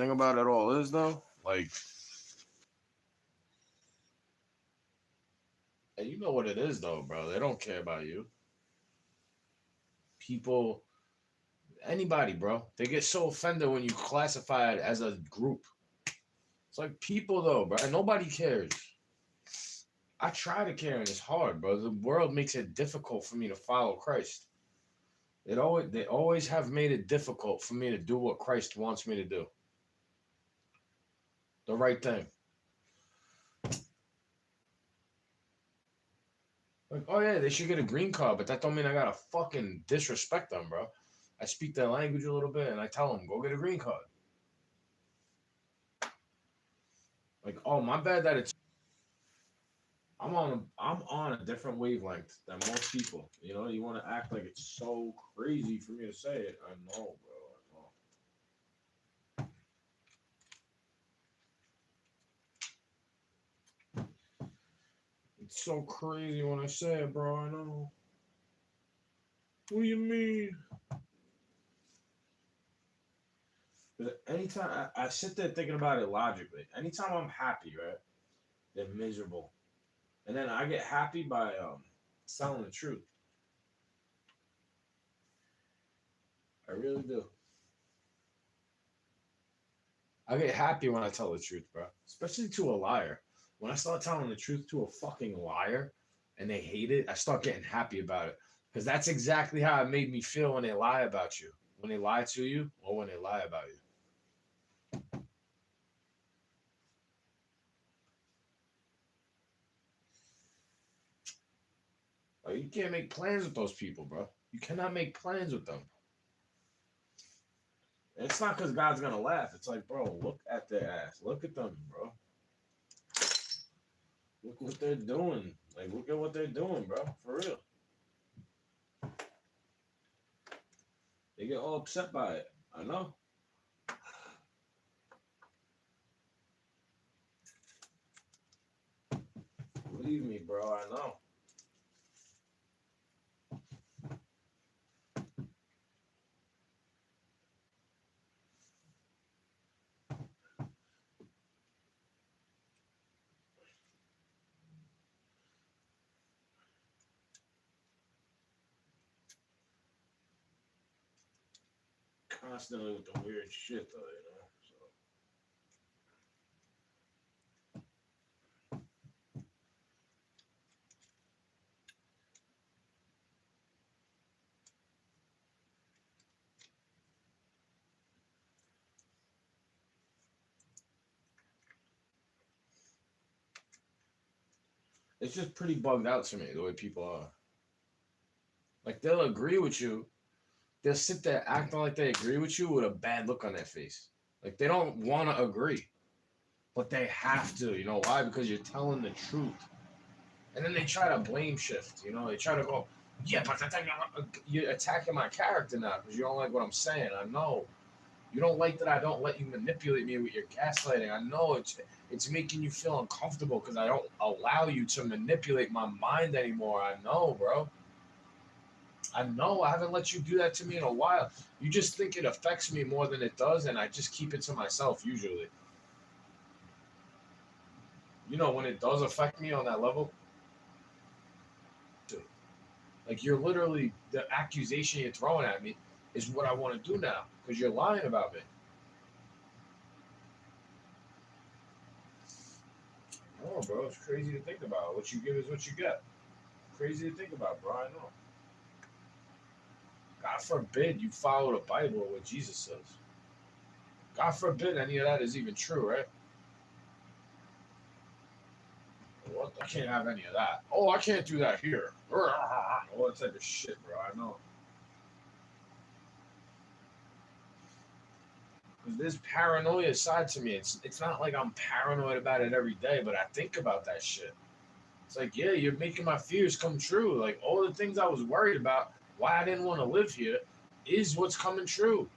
thing about it all is though, like, and you know what it is though, bro. They don't care about you. People, anybody, bro. They get so offended when you classify it as a group. It's like people though, bro, and nobody cares. I try to care and it's hard, bro. The world makes it difficult for me to follow Christ. They always have made it difficult for me to do what Christ wants me to do. The right thing. Like, oh yeah, they should get a green card, but that don't mean I gotta fucking disrespect them, bro. I speak their language a little bit and I tell them, go get a green card. Like, oh my bad that it's I'm on a different wavelength than most people. You know, you want to act like it's so crazy for me to say it. I know, bro. I know. It's so crazy when I say it, bro. I know. What do you mean? But anytime I sit there thinking about it logically, anytime I'm happy, right, they're miserable. And then I get happy by telling the truth. I really do. I get happy when I tell the truth, bro. Especially to a liar. When I start telling the truth to a fucking liar and they hate it, I start getting happy about it. Because that's exactly how it made me feel when they lie about you. When they lie to you or when they lie about you. Like, you can't make plans with those people, bro. You cannot make plans with them. And it's not because God's gonna laugh. It's like, bro, look at their ass. Look at them, bro. Look what they're doing. Like, look at what they're doing, bro. For real. They get all upset by it. I know. Believe me, bro. I know. Constantly with the weird shit, though, you know. So it's just pretty bugged out to me the way people are. Like, they'll agree with you. They'll sit there acting like they agree with you with a bad look on their face. Like, they don't want to agree, but they have to. You know why? Because you're telling the truth. And then they try to blame shift. You know, they try to go, yeah, but you're attacking my character now because you don't like what I'm saying. I know. You don't like that I don't let you manipulate me with your gaslighting. I know it's making you feel uncomfortable because I don't allow you to manipulate my mind anymore. I know, bro. I know. I haven't let you do that to me in a while. You just think it affects me more than it does, and I just keep it to myself usually. You know, when it does affect me on that level, like, you're literally, the accusation you're throwing at me is what I want to do now because you're lying about me. Oh, bro, it's crazy to think about. What you give is what you get. Crazy to think about, bro. I know. God forbid you follow the Bible or what Jesus says. God forbid any of that is even true, right? What? I can't have any of that. Oh, I can't do that here. All that type of shit, bro. I know. Because there's paranoia side to me. It's not like I'm paranoid about it every day, but I think about that shit. It's like, yeah, you're making my fears come true. Like, all the things I was worried about, why I didn't want to live here, is what's coming true.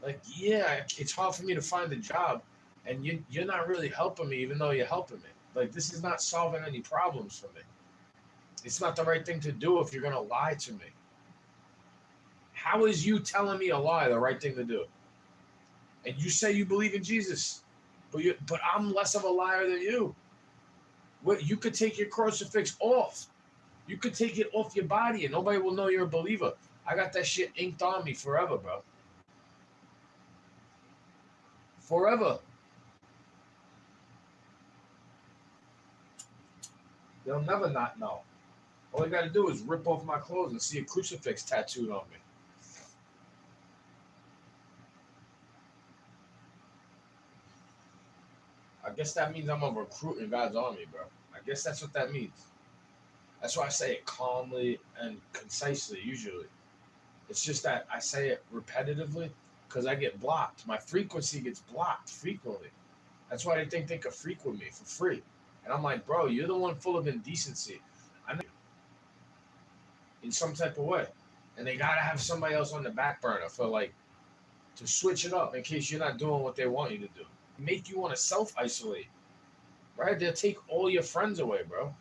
Like, yeah, it's hard for me to find a job, and you're not really helping me, even though you're helping me. Like, this is not solving any problems for me. It's not the right thing to do if you're gonna lie to me. How is you telling me a lie the right thing to do? And you say you believe in Jesus, but I'm less of a liar than you. What, you could take your crucifix off. You could take it off your body and nobody will know you're a believer. I got that shit inked on me forever, bro. Forever. They'll never not know. All you gotta do is rip off my clothes and see a crucifix tattooed on me. I guess that means I'm a recruit in God's army, bro. I guess that's what that means. That's why I say it calmly and concisely, usually. It's just that I say it repetitively because I get blocked. My frequency gets blocked frequently. That's why they think they could freak with me for free. And I'm like, bro, you're the one full of indecency. I know in some type of way. And they gotta have somebody else on the back burner for like to switch it up in case you're not doing what they want you to do. Make you want to self-isolate. Right? They'll take all your friends away, bro.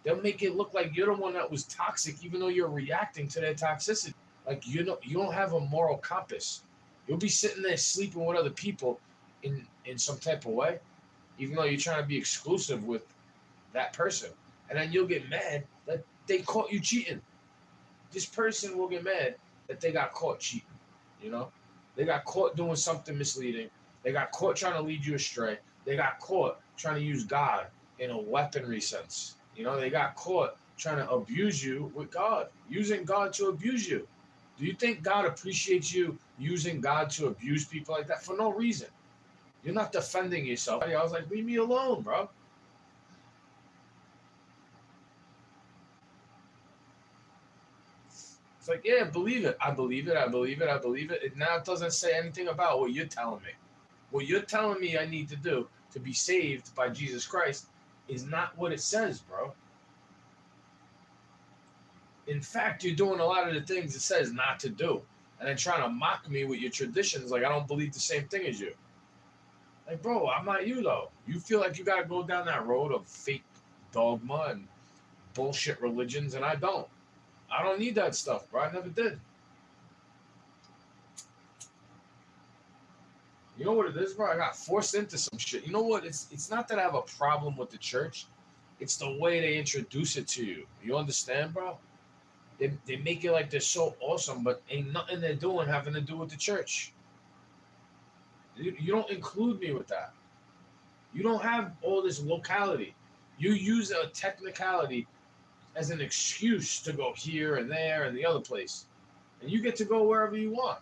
They'll make it look like you're the one that was toxic, even though you're reacting to their toxicity. Like you don't have a moral compass. You'll be sitting there sleeping with other people in some type of way, even though you're trying to be exclusive with that person. And then you'll get mad that they caught you cheating. This person will get mad that they got caught cheating. You know? They got caught doing something misleading. They got caught trying to lead you astray. They got caught trying to use God in a weaponry sense. You know, they got caught trying to abuse you with God, using God to abuse you. Do you think God appreciates you using God to abuse people like that for no reason? You're not defending yourself. I was like, leave me alone, bro. It's like, yeah, believe it. I believe it. I believe it. I believe it. It now doesn't say anything about what you're telling me. What you're telling me I need to do to be saved by Jesus Christ is not what it says, bro. In fact, you're doing a lot of the things it says not to do. And then trying to mock me with your traditions like I don't believe the same thing as you. Like, bro, I'm not you, though. You feel like you got to go down that road of fake dogma and bullshit religions, and I don't. I don't need that stuff, bro. I never did. You know what it is, bro? I got forced into some shit. You know what? It's not that I have a problem with the church. It's the way they introduce it to you. You understand, bro? They make it like they're so awesome, but ain't nothing they're doing having to do with the church. You don't include me with that. You don't have all this locality. You use a technicality as an excuse to go here and there and the other place. And you get to go wherever you want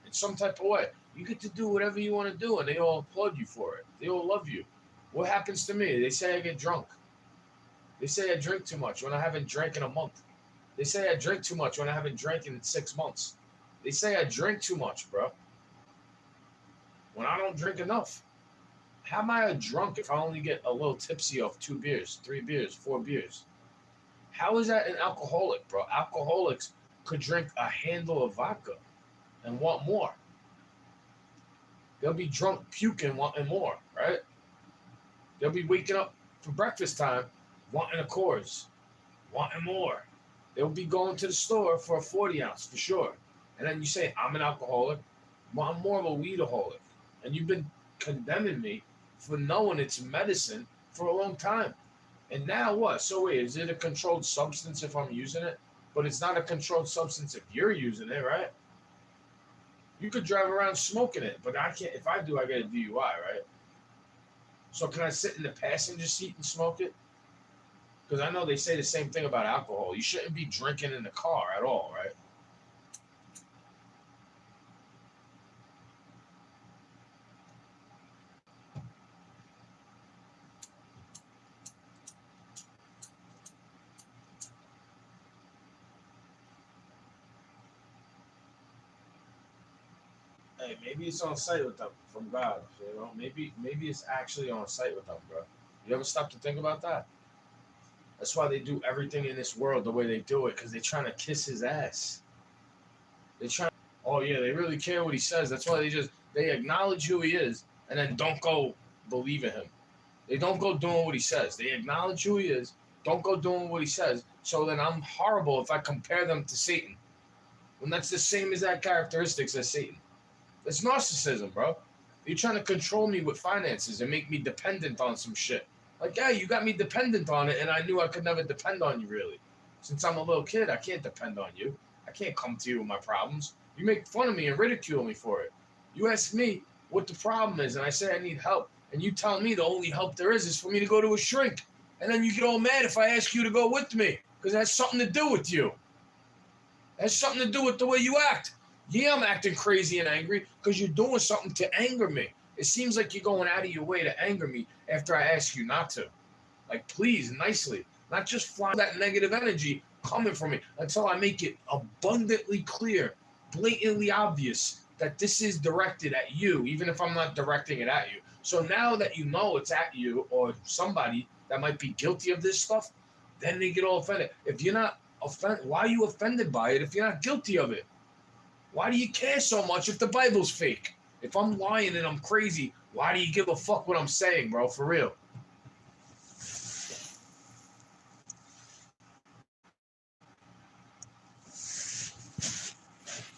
in some type of way. You get to do whatever you want to do, and they all applaud you for it. They all love you. What happens to me? They say I get drunk. They say I drink too much when I haven't drank in a month. They say I drink too much when I haven't drank in 6 months. They say I drink too much, bro, when I don't drink enough. How am I a drunk if I only get a little tipsy off 2 beers, 3 beers, 4 beers? How is that an alcoholic, bro? Alcoholics could drink a handle of vodka and want more. They'll be drunk, puking, wanting more, right? They'll be waking up for breakfast time, wanting a Coors, wanting more. They'll be going to the store for a 40 ounce for sure. And then you say, I'm an alcoholic. Well, I'm more of a weedaholic. And you've been condemning me for knowing it's medicine for a long time. And now what? So wait, is it a controlled substance if I'm using it? But it's not a controlled substance if you're using it, right? You could drive around smoking it, but I can't. If I do, I get a DUI, right? So can I sit in the passenger seat and smoke it? Because I know they say the same thing about alcohol. You shouldn't be drinking in the car at all, right? Hey, maybe it's on site with them from God. You know, maybe it's actually on site with them, bro. You ever stop to think about that? That's why they do everything in this world the way they do it, because they're trying to kiss his ass. They're trying. Oh yeah, they really care what he says. That's why they acknowledge who he is, and then don't go believe in him. They don't go doing what he says. They acknowledge who he is. Don't go doing what he says. So then I'm horrible if I compare them to Satan. When that's the same exact characteristics as Satan. It's narcissism, bro. You're trying to control me with finances and make me dependent on some shit. Like, yeah, you got me dependent on it, and I knew I could never depend on you, really. Since I'm a little kid, I can't depend on you. I can't come to you with my problems. You make fun of me and ridicule me for it. You ask me what the problem is, and I say I need help, and you tell me the only help there is for me to go to a shrink. And then you get all mad if I ask you to go with me, because it has something to do with you. It has something to do with the way you act. Yeah, I'm acting crazy and angry because you're doing something to anger me. It seems like you're going out of your way to anger me after I ask you not to. Like, please, nicely. Not just fly that negative energy coming from me until I make it abundantly clear, blatantly obvious that this is directed at you, even if I'm not directing it at you. So now that you know it's at you or somebody that might be guilty of this stuff, then they get all offended. If you're not offended, why are you offended by it if you're not guilty of it? Why do you care so much if the Bible's fake? If I'm lying and I'm crazy, why do you give a fuck what I'm saying, bro? For real.